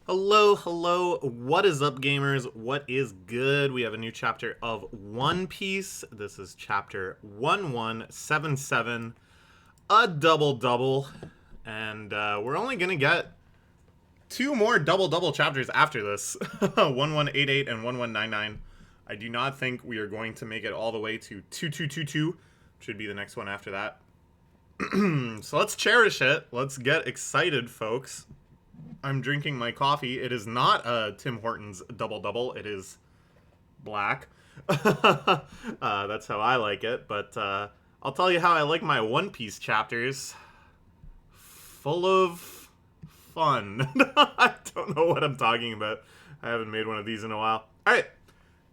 Hello, hello. What is up, gamers? What is good? We have a new chapter of One Piece. This is chapter 1177, a double double. And we're only going to get two more double double chapters after this 1188 and 1199. I do not think we are going to make it all the way to 2222, which should be the next one after that. So let's cherish it. Let's get excited, folks. I'm drinking my coffee. It is not Tim Hortons double double. It is black. That's how I like it. But I'll tell you how I like my One Piece chapters. Full of fun. I don't know what I'm talking about. I haven't made one of these in a while. All right.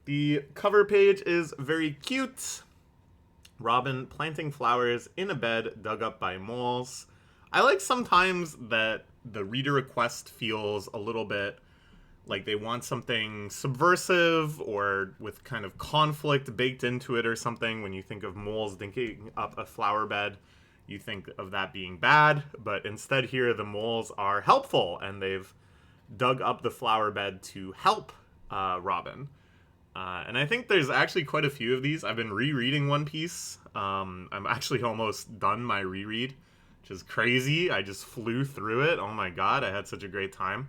The cover page is very cute. Robin planting flowers in a bed dug up by moles. I like sometimes that the reader request feels a little bit like they want something subversive or with kind of conflict baked into it or something. When you think of moles digging up a flower bed, you think of that being bad, but instead here the moles are helpful and they've dug up the flower bed to help Robin. And I think there's actually quite a few of these. I've been rereading One Piece. I'm actually almost done my reread, which is crazy. I just flew through it. Oh my god, I had such a great time.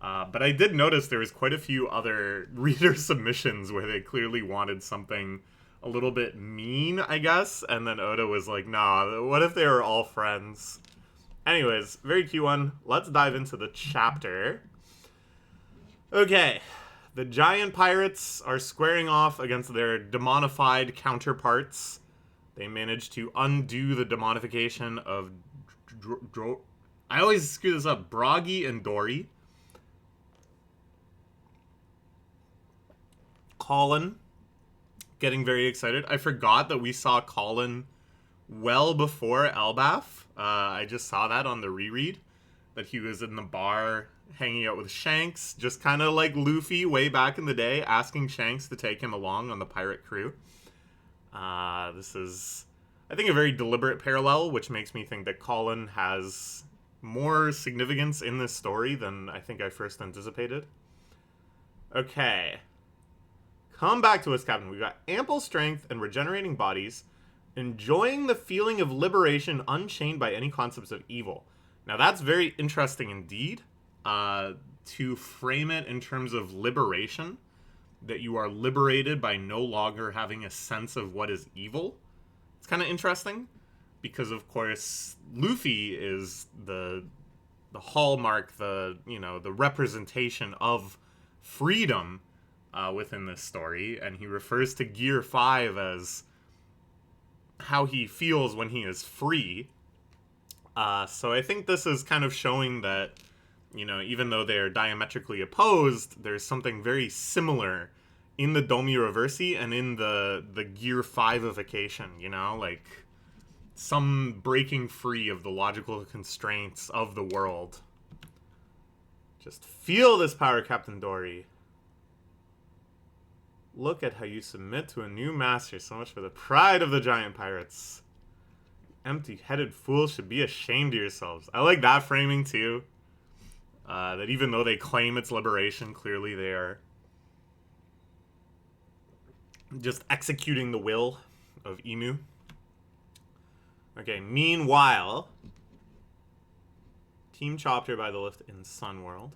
But I did notice there was quite a few other reader submissions where they clearly wanted something a little bit mean, I guess. And then Oda was like, nah, what if they were all friends? Anyways, very cute one. Let's dive into the chapter. Okay. The giant pirates are squaring off against their demonified counterparts. They managed to undo the demonification of I always screw this up. Bragi and Dory. Colin getting very excited. I forgot that we saw Colin well before Elbaf. I just saw that on the reread. That he was in the bar hanging out with Shanks, just kind of like Luffy way back in the day, asking Shanks to take him along on the pirate crew. This is, I think, a very deliberate parallel, which makes me think that Colin has more significance in this story than I think I first anticipated. Okay. Come back to us, Captain. We've got ample strength and regenerating bodies, enjoying the feeling of liberation unchained by any concepts of evil. Now that's very interesting indeed, to frame it in terms of liberation, that you are liberated by no longer having a sense of what is evil. It's kind of interesting, because of course Luffy is the hallmark, the representation of freedom within this story, and he refers to Gear 5 as how he feels when he is free. So I think this is kind of showing that, even though they're diametrically opposed, there's something very similar in the Domi Reversi and in the Gear 5ification, like some breaking free of the logical constraints of the world. Just feel this power, Captain Dory. Look at how you submit to a new master. So much for the pride of the giant pirates. Empty-headed fools should be ashamed of yourselves. I like that framing too. That even though they claim it's liberation, clearly they are just executing the will of Emu. Okay, meanwhile, Team Chopper by the lift in Sunworld.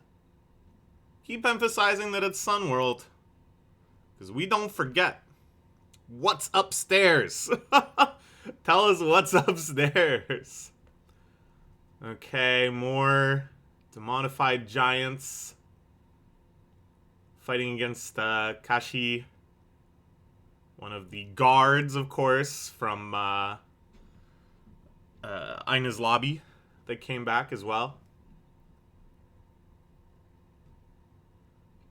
Keep emphasizing that it's Sunworld, because we don't forget what's upstairs. Tell us what's upstairs. Okay, more demonified giants fighting against Kashi, one of the guards, of course, from Ina's lobby that came back as well.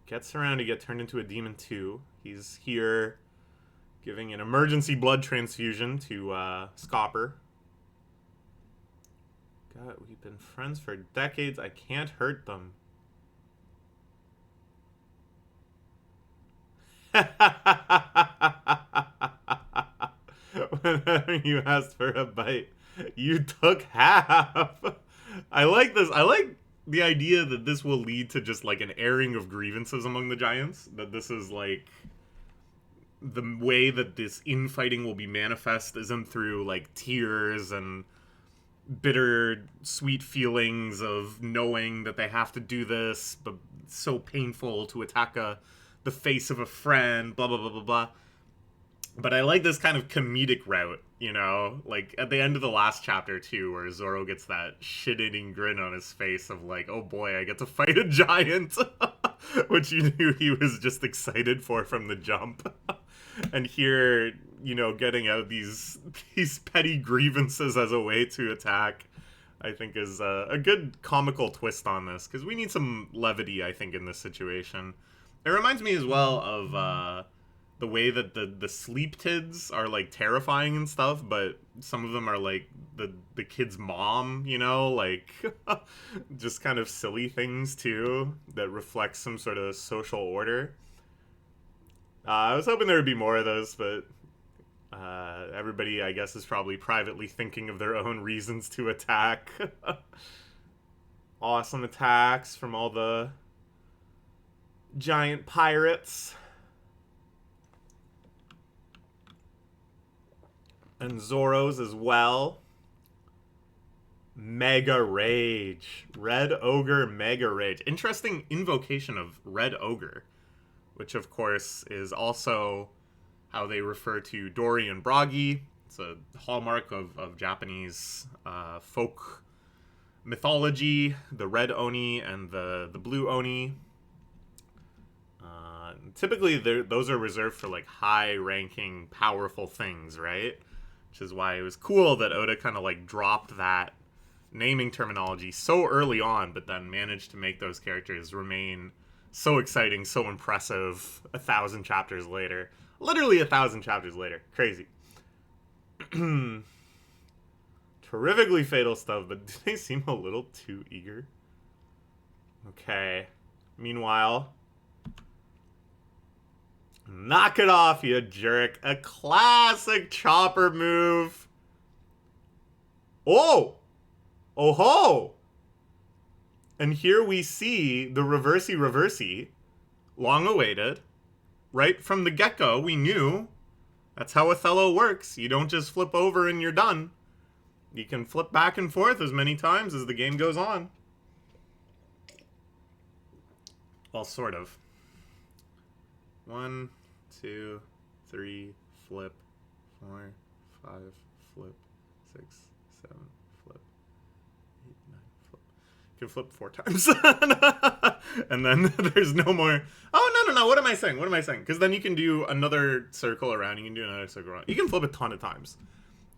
Gets around to get turned into a demon too. He's here giving an emergency blood transfusion to Scopper. God, we've been friends for decades. I can't hurt them. Whenever you asked for a bite, you took half. I like this. I like the idea that this will lead to just like an airing of grievances among the giants, that this is like the way that this infighting will be manifest isn't through like tears and bitter sweet feelings of knowing that they have to do this, but it's so painful to attack the face of a friend, blah blah blah blah blah. But I like this kind of comedic route, you know, like at the end of the last chapter too, where Zoro gets that shit-eating grin on his face of like, oh boy, I get to fight a giant, which you knew he was just excited for from the jump. And here, you know, getting out these petty grievances as a way to attack, I think is a good comical twist on this, because we need some levity, I think, in this situation. It reminds me as well of the way that the sleep tids are like terrifying and stuff, but some of them are like the kid's mom, you know, like just kind of silly things too that reflect some sort of social order. I was hoping there would be more of those, but everybody, I guess, is probably privately thinking of their own reasons to attack. Awesome attacks from all the giant pirates. And Zoro's as well. Mega Rage. Red Ogre Mega Rage. Interesting invocation of Red Ogre, which of course is also how they refer to Dory and Bragi. It's a hallmark of Japanese folk mythology, the red oni and the blue oni. Typically, those are reserved for like high-ranking, powerful things, right? Which is why it was cool that Oda kind of like dropped that naming terminology so early on, but then managed to make those characters remain so exciting, so impressive 1,000 chapters later. Literally 1,000 chapters later. Crazy. Terrifically fatal stuff, but do they seem a little too eager? Okay. Meanwhile, knock it off, you jerk. A classic Chopper move. Oh! Oh ho! And here we see the reversey reversey, long awaited. Right from the get-go, we knew that's how Othello works. You don't just flip over and you're done. You can flip back and forth as many times as the game goes on. Well, sort of. 1, 2, 3, flip. 4, 5, flip. 6, 7, flip. 8, 9, flip. You can flip 4 times. And then there's no more. Oh, no. What am I saying? Because then you can do another circle around. You can do another circle around. You can flip a ton of times.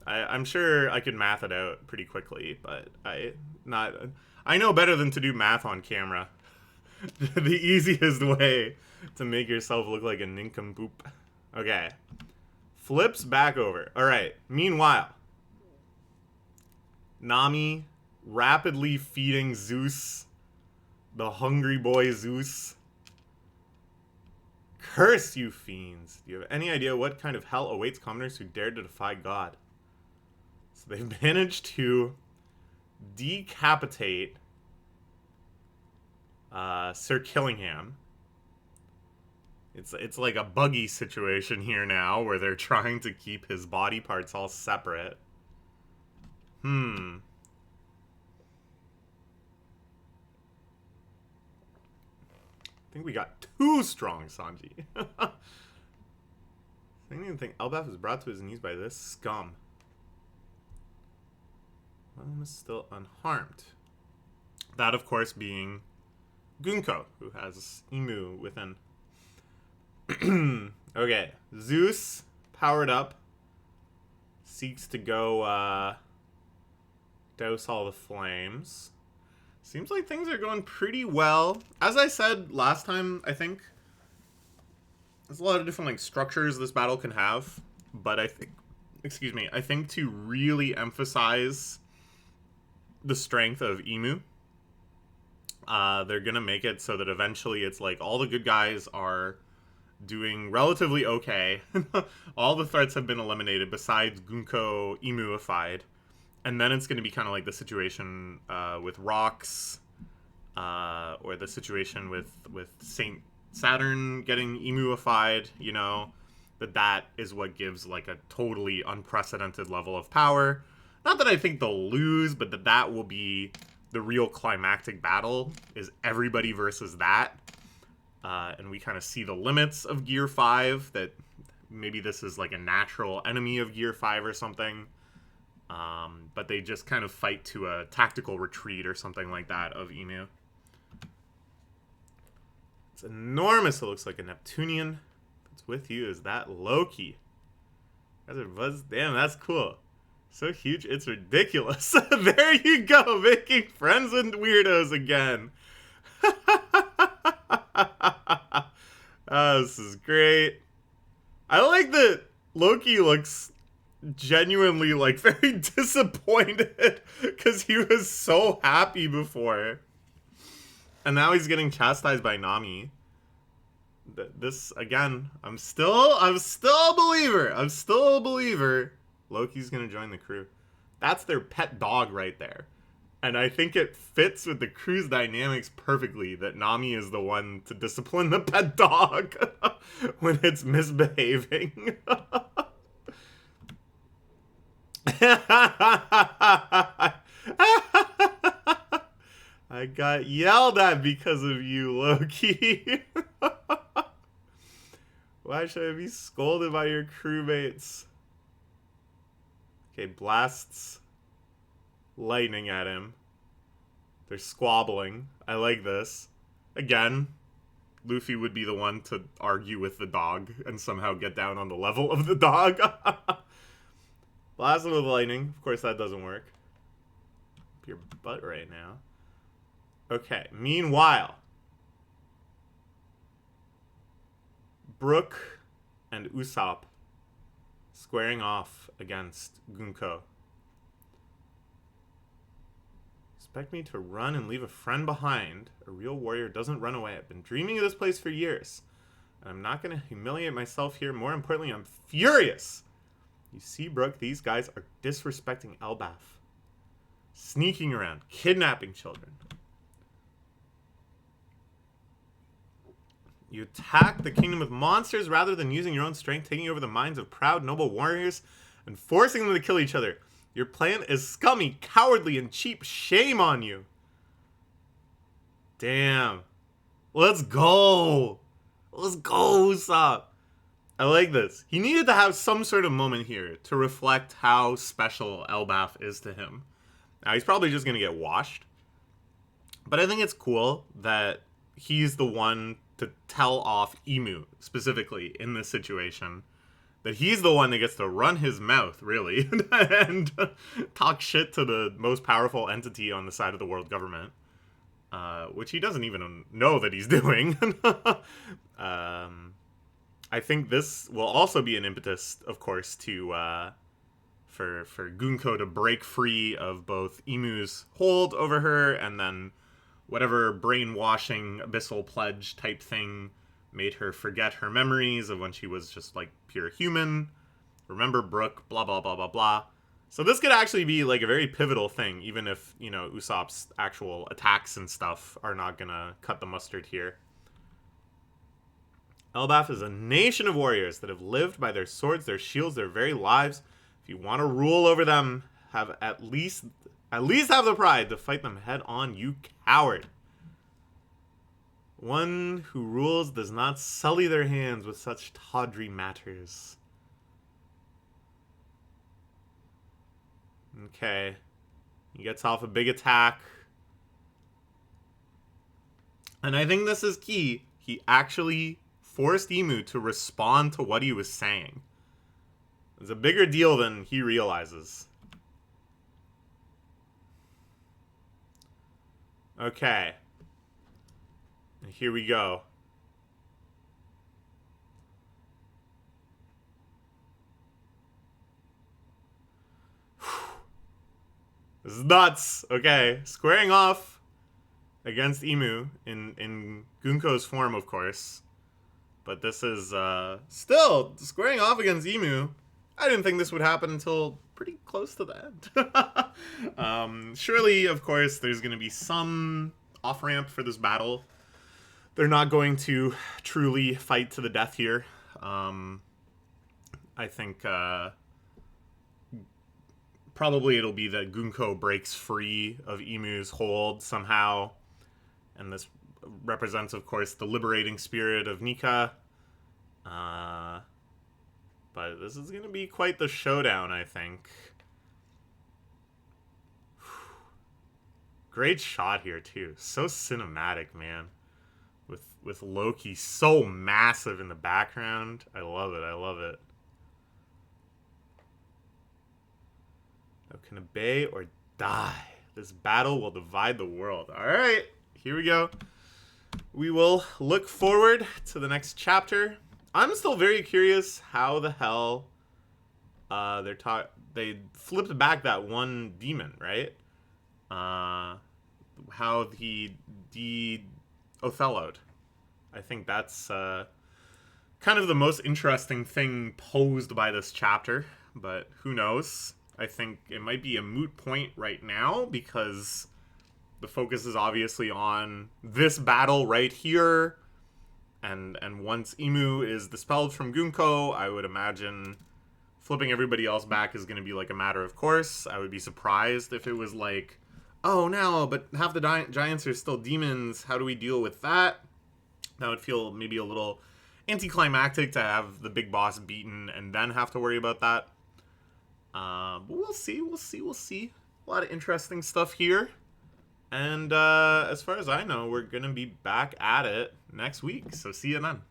I'm sure I could math it out pretty quickly, but I know better than to do math on camera. The easiest way to make yourself look like a nincompoop. Okay. Flips back over. Alright. Meanwhile, Nami rapidly feeding Zeus, the hungry boy Zeus. Curse you fiends. Do you have any idea what kind of hell awaits commoners who dare to defy God? So they've managed to decapitate Sir Killingham. It's like a buggy situation here now, where they're trying to keep his body parts all separate. I think we got too strong, Sanji. I didn't even think Elbaf was brought to his knees by this scum. William is still unharmed. That, of course, being Gunko, who has Imu within. Okay, Zeus, powered up, seeks to go douse all the flames. Seems like things are going pretty well. As I said last time, I think there's a lot of different like structures this battle can have, but I think to really emphasize the strength of Imu, they're gonna make it so that eventually it's like all the good guys are doing relatively okay. All the threats have been eliminated besides Gunko Imuified. And then it's going to be kind of like the situation with Rocks or the situation with Saint Saturn getting emuified, you know, that is what gives like a totally unprecedented level of power. Not that I think they'll lose, but that will be the real climactic battle, is everybody versus that. And we kind of see the limits of Gear 5, that maybe this is like a natural enemy of Gear 5 or something. But they just kind of fight to a tactical retreat or something like that of Emu. It's enormous. It looks like a Neptunian. What's with you is that Loki. Damn, that's cool. So huge, it's ridiculous. There you go, making friends with weirdos again. Oh, this is great. I like that Loki looks genuinely like very disappointed because he was so happy before. And now he's getting chastised by Nami. This, again, I'm still a believer. I'm still a believer. Loki's gonna join the crew. That's their pet dog right there. And I think it fits with the crew's dynamics perfectly that Nami is the one to discipline the pet dog when it's misbehaving. I got yelled at because of you, Loki. Why should I be scolded by your crewmates? Okay, blasts lightning at him. They're squabbling. I like this. Again, Luffy would be the one to argue with the dog and somehow get down on the level of the dog. Blast him with lightning. Of course, that doesn't work. Up your butt right now. Okay, meanwhile, Brook and Usopp squaring off against Gunko. Expect me to run and leave a friend behind? A real warrior doesn't run away. I've been dreaming of this place for years. And I'm not going to humiliate myself here. More importantly, I'm furious. You see, Brook, these guys are disrespecting Elbaf. Sneaking around, kidnapping children. You attack the kingdom with monsters rather than using your own strength, taking over the minds of proud, noble warriors, and forcing them to kill each other. Your plan is scummy, cowardly, and cheap. Shame on you. Damn. Let's go. Let's go, Usopp. I like this. He needed to have some sort of moment here to reflect how special Elbaf is to him. Now, he's probably just going to get washed. But I think it's cool that he's the one to tell off Emu, specifically, in this situation. That he's the one that gets to run his mouth, really, and talk shit to the most powerful entity on the side of the world government. Which he doesn't even know that he's doing. I think this will also be an impetus, of course, to for Gunko to break free of both Emu's hold over her, and then whatever brainwashing abyssal pledge type thing made her forget her memories of when she was just like pure human. Remember Brook, blah, blah, blah, blah, blah. So this could actually be like a very pivotal thing, even if, you know, Usopp's actual attacks and stuff are not gonna cut the mustard here. Elbaf is a nation of warriors that have lived by their swords, their shields, their very lives. If you want to rule over them, have at least have the pride to fight them head on, you coward. One who rules does not sully their hands with such tawdry matters. Okay. He gets off a big attack. And I think this is key. He actually forced Emu to respond to what he was saying. It's a bigger deal than he realizes. Okay. And here we go. This is nuts. Okay. Squaring off against Emu in Gunko's form, of course. But this is still squaring off against Emu. I didn't think this would happen until pretty close to the end. Surely, of course, there's going to be some off-ramp for this battle. They're not going to truly fight to the death here. I think probably it'll be that Gunko breaks free of Emu's hold somehow. And this represents, of course, the liberating spirit of Nika. But this is going to be quite the showdown, I think. Great shot here, too. So cinematic, man. With Loki so massive in the background. I love it. I love it. Can obey or die. This battle will divide the world. All right, here we go. We will look forward to the next chapter. I'm still very curious how the hell they flipped back that one demon, right? How he de-Othello'd. I think that's kind of the most interesting thing posed by this chapter, but who knows? I think it might be a moot point right now because the focus is obviously on this battle right here. And once Emu is dispelled from Gunko, I would imagine flipping everybody else back is going to be like a matter of course. I would be surprised if it was like, oh, no, but half the giants are still demons. How do we deal with that? That would feel maybe a little anticlimactic to have the big boss beaten and then have to worry about that. But we'll see. A lot of interesting stuff here. And as far as I know, we're going to be back at it next week. So see you then.